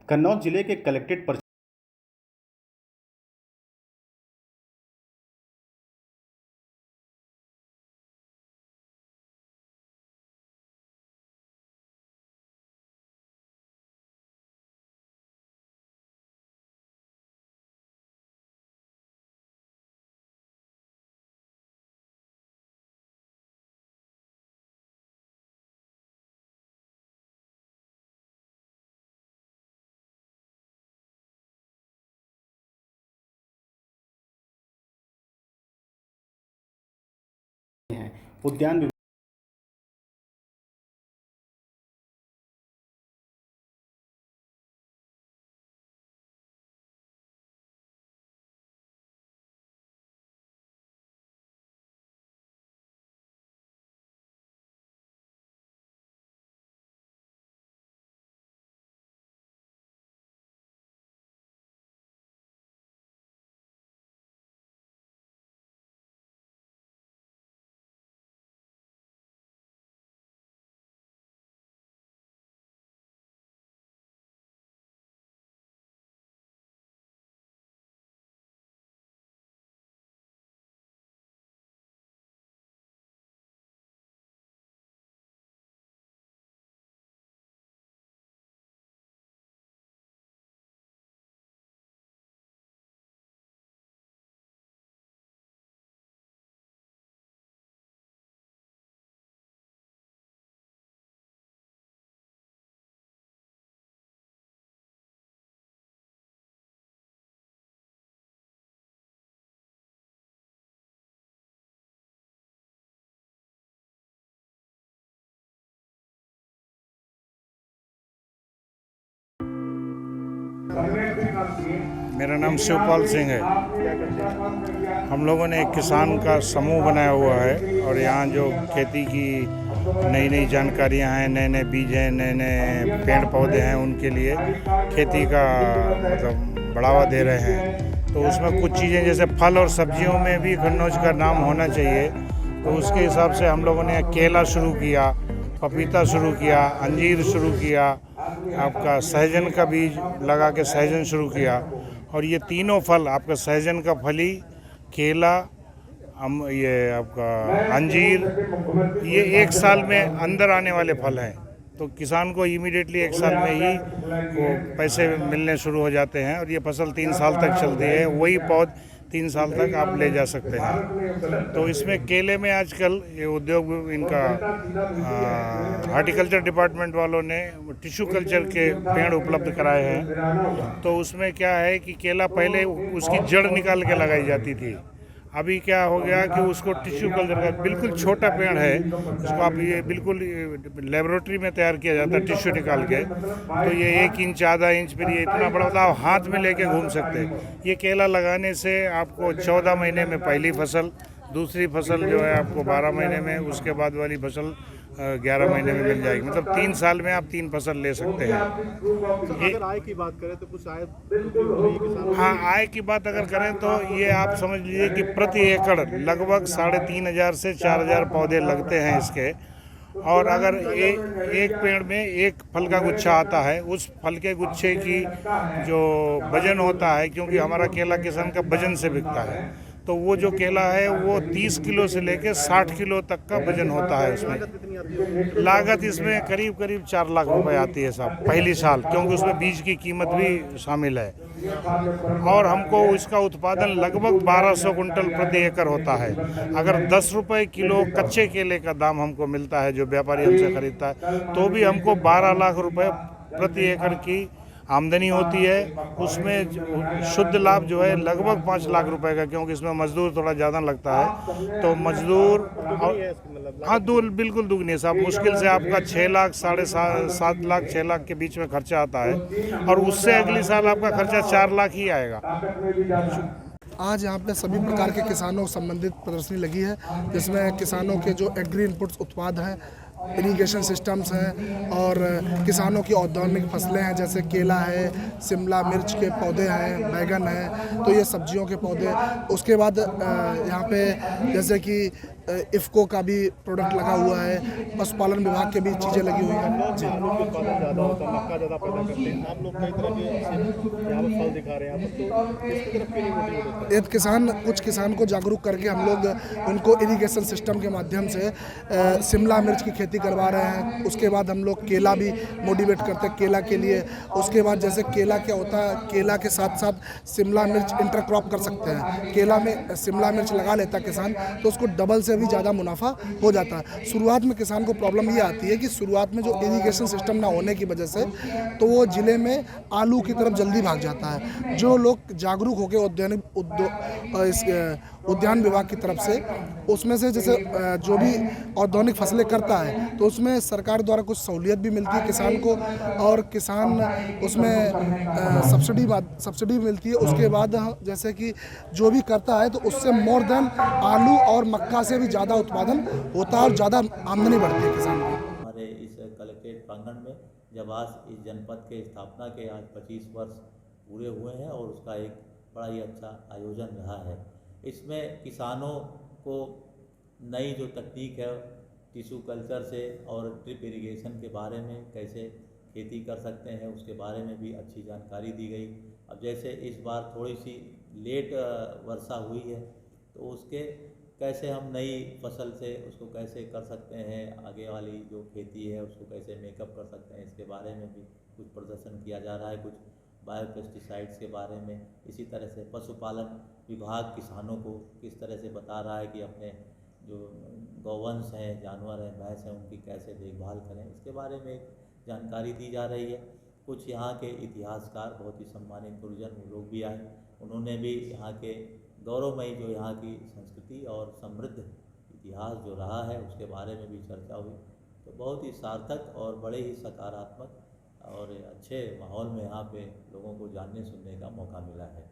कन्नौज जिले के कलेक्ट्रेट पर उद्यान मेरा नाम शिवपाल सिंह है। हम लोगों ने एक किसान का समूह बनाया हुआ है और यहाँ जो खेती की नई नई जानकारियाँ हैं, नए नए बीज हैं, नए नए पेड़ पौधे हैं, उनके लिए खेती का मतलब बढ़ावा दे रहे हैं। तो उसमें कुछ चीज़ें जैसे फल और सब्जियों में भी कन्नौज का नाम होना चाहिए, तो उसके हिसाब से हम लोगों ने केला शुरू किया, पपीता शुरू किया, अंजीर शुरू किया, आपका सहजन का बीज लगा के सहजन शुरू किया। और ये तीनों फल आपका सहजन का फली, केला, ये आपका अंजीर, ये एक साल में अंदर आने वाले फल हैं। तो किसान को इमीडिएटली एक साल में ही वो पैसे मिलने शुरू हो जाते हैं और ये फसल 3 साल तक चलती है। वही पौध 3 साल तक आप ले जा सकते हैं। तो इसमें केले में आजकल ये उद्योग इनका हार्टिकल्चर डिपार्टमेंट वालों ने टिश्यू कल्चर के पेड़ उपलब्ध कराए हैं। तो उसमें क्या है कि केला पहले उसकी जड़ निकाल के लगाई जाती थी, अभी क्या हो गया कि उसको टिश्यू कल्चर का बिल्कुल छोटा पेड़ है, उसको आप ये बिल्कुल लेबोरेटरी में तैयार किया जाता है टिश्यू निकाल के। तो ये 1 इंच, आधा इंच, फिर ये इतना बड़ा होता है, आप हाथ में लेके घूम सकते हैं। ये केला लगाने से आपको 14 महीने में पहली फसल, दूसरी फसल जो है आपको 12 महीने में, उसके बाद वाली फसल 11 महीने में मिल जाएगी। मतलब 3 साल में आप 3 फसल ले सकते हैं। अगर आय की बात करें तो कुछ आय किसान, हाँ, आय की बात अगर करें तो ये आप समझ लीजिए कि प्रति एकड़ लगभग 3,500 से 4,000 पौधे लगते हैं इसके। और अगर एक पेड़ में एक फल का गुच्छा आता है, उस फल के गुच्छे की जो वजन होता है, क्योंकि हमारा केला किसान का वजन से बिकता है, तो वो जो केला है वो 30 किलो से लेकर 60 किलो तक का वजन होता है। उसमें लागत इसमें करीब करीब 4 लाख रुपए आती है साहब पहली साल, क्योंकि उसमें बीज की कीमत भी शामिल है। और हमको इसका उत्पादन लगभग 1200 कुंटल प्रति एकड़ होता है। अगर 10 रुपये किलो कच्चे केले का दाम हमको मिलता है, जो व्यापारी हमसे खरीदता है, तो भी हमको 12 लाख रुपए प्रति एकड़ की आमदनी होती है। उसमें शुद्ध लाभ जो है लगभग 5 लाख रुपए का, क्योंकि इसमें मजदूर थोड़ा ज़्यादा लगता है। तो मजदूर हाँ, बिल्कुल दुगनी है साहब। मुश्किल से आपका 6 लाख, 7.5 लाख, 6 लाख के बीच में खर्चा आता है, और उससे अगली साल आपका खर्चा 4 लाख ही आएगा। आज यहाँ पे सभी प्रकार के किसानों से संबंधित प्रदर्शनी लगी है, जिसमें किसानों के जो एग्री इनपुट्स उत्पाद हैं, इरिगेशन सिस्टम्स हैं, और किसानों की औद्यानिक फसलें हैं, जैसे केला है, शिमला मिर्च के पौधे हैं, बैगन है, तो ये सब्जियों के पौधे। उसके बाद यहाँ पे जैसे कि इफ़को का भी प्रोडक्ट लगा हुआ है, पशुपालन विभाग के भी चीज़ें लगी हुई हैं। नॉर्थ में आलू के उत्पादन ज़्यादा होता है, मक्का ज़्यादा पैदा करते हैं। आप लोग कई तरह के ऐसे यहाँ पर फल दिखा रहे हैं यहाँ पर, तो इसकी तरफ क्यों नहीं मोटिवेट होता है? कुछ किसान को जागरूक करके हम लोग उनको इरिगेशन सिस्टम के माध्यम से शिमला मिर्च की खेती करवा रहे हैं। उसके बाद हम लोग केला भी मोटिवेट करते हैं केला के लिए। उसके बाद जैसे केला क्या होता है, केला के साथ साथ शिमला मिर्च इंटरक्रॉप कर सकते हैं। केला में शिमला मिर्च लगा लेता है किसान तो उसको डबल से भी ज़्यादा मुनाफा हो जाता है। शुरुआत में किसान को प्रॉब्लम ये आती है कि शुरुआत में जो इरिगेशन सिस्टम ना होने की वजह से तो वो ज़िले में आलू की तरफ जल्दी भाग जाता है। जो लोग जागरूक होकर उद्यान विभाग की तरफ से उसमें से जैसे जो भी औद्योगिक फसलें करता है तो उसमें सरकार द्वारा कुछ सहूलियत भी मिलती है किसान को, और किसान उसमें सब्सिडी मिलती है। उसके बाद जैसे कि जो भी करता है तो उससे मोर देन आलू और मक्का से भी ज़्यादा उत्पादन होता है और ज़्यादा आमदनी बढ़ती है किसान की। हमारे इस कलेक्ट्रेट प्रांगण में जब आज इस जनपद के स्थापना के आज 25 वर्ष पूरे हुए हैं और उसका एक बड़ा ही अच्छा आयोजन रहा है। इसमें किसानों को नई जो तकनीक है टिश्यू कल्चर से और ड्रिप इरिगेशन के बारे में कैसे खेती कर सकते हैं उसके बारे में भी अच्छी जानकारी दी गई। अब जैसे इस बार थोड़ी सी लेट वर्षा हुई है तो उसके कैसे हम नई फसल से उसको कैसे कर सकते हैं, आगे वाली जो खेती है उसको कैसे मेकअप कर सकते हैं, इसके बारे में भी कुछ प्रदर्शन किया जा रहा है। कुछ बायोपेस्टिसाइड्स के बारे में, इसी तरह से पशुपालन विभाग किसानों को किस तरह से बता रहा है कि अपने जो गौवंश हैं, जानवर हैं, भैंस हैं, उनकी कैसे देखभाल करें, इसके बारे में जानकारी दी जा रही है। कुछ यहाँ के इतिहासकार, बहुत ही सम्मानित गुरुजन, वो लोग भी आए, उन्होंने भी यहाँ के गौरवमयी जो यहाँ की संस्कृति और समृद्ध इतिहास जो रहा है उसके बारे में भी चर्चा हुई। तो बहुत ही सार्थक और बड़े ही सकारात्मक और अच्छे माहौल में यहाँ पे लोगों को जानने सुनने का मौका मिला है।